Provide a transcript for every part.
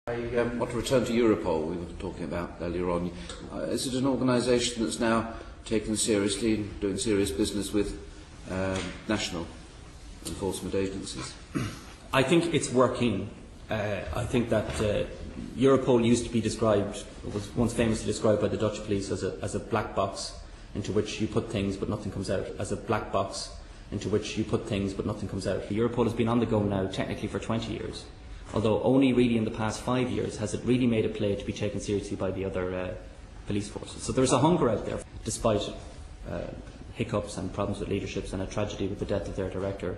I want to return to Europol, we were talking about earlier on. Is it an organisation that's now taken seriously and doing serious business with national enforcement agencies? I think it's working. I think that Europol used to be described, was once famously described by the Dutch police as a black box into which you put things but nothing comes out, as a black box into which you put things but nothing comes out. Europol has been on the go now technically for 20 years. Although only really in the past 5 years has it really made a play to be taken seriously by the other police forces. So there's a hunger out there, despite hiccups and problems with leaderships and a tragedy with the death of their director.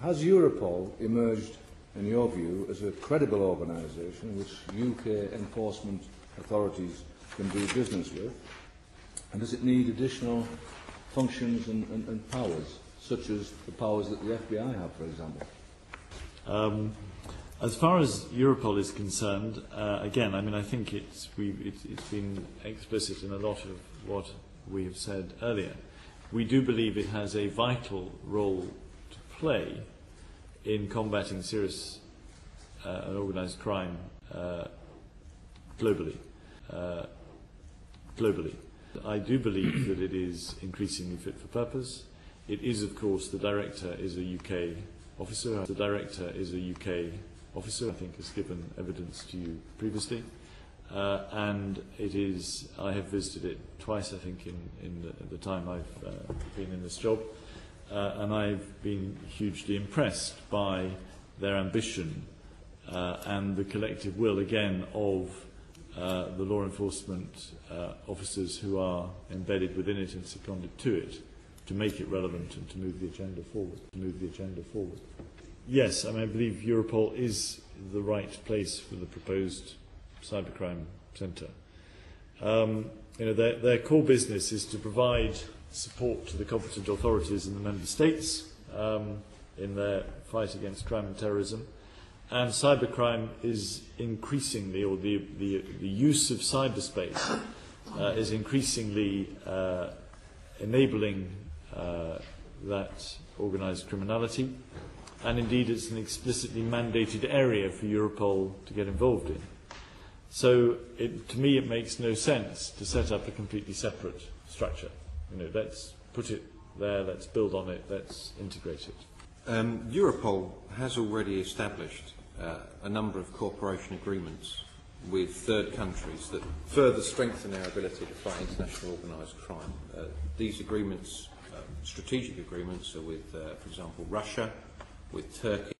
Has Europol emerged, in your view, as a credible organisation which UK enforcement authorities can do business with? And does it need additional functions and powers, such as the powers that the FBI have, for example? As far as Europol is concerned, again, I mean, I think it's been explicit in a lot of what we have said earlier. We do believe it has a vital role to play in combating serious and organised crime globally. I do believe that it is increasingly fit for purpose. It is, of course, the director is a UK officer. The director is a UK officer, I think, has given evidence to you previously, and it is. I have visited it twice, I think, in the time I've been in this job, and I've been hugely impressed by their ambition and the collective will, again, of the law enforcement officers who are embedded within it and seconded to it, to make it relevant and to move the agenda forward. Yes, I mean, I believe Europol is the right place for the proposed cybercrime centre. Their core business is to provide support to the competent authorities in the member states in their fight against crime and terrorism. And cybercrime is increasingly, or the use of cyberspace is increasingly enabling that organised criminality. And indeed, it's an explicitly mandated area for Europol to get involved in. So, to me, it makes no sense to set up a completely separate structure. Let's put it there, let's build on it, let's integrate it. Europol has already established a number of cooperation agreements with third countries that further strengthen our ability to fight international organised crime. These agreements, strategic agreements, are with, for example, Russia, with Turkey.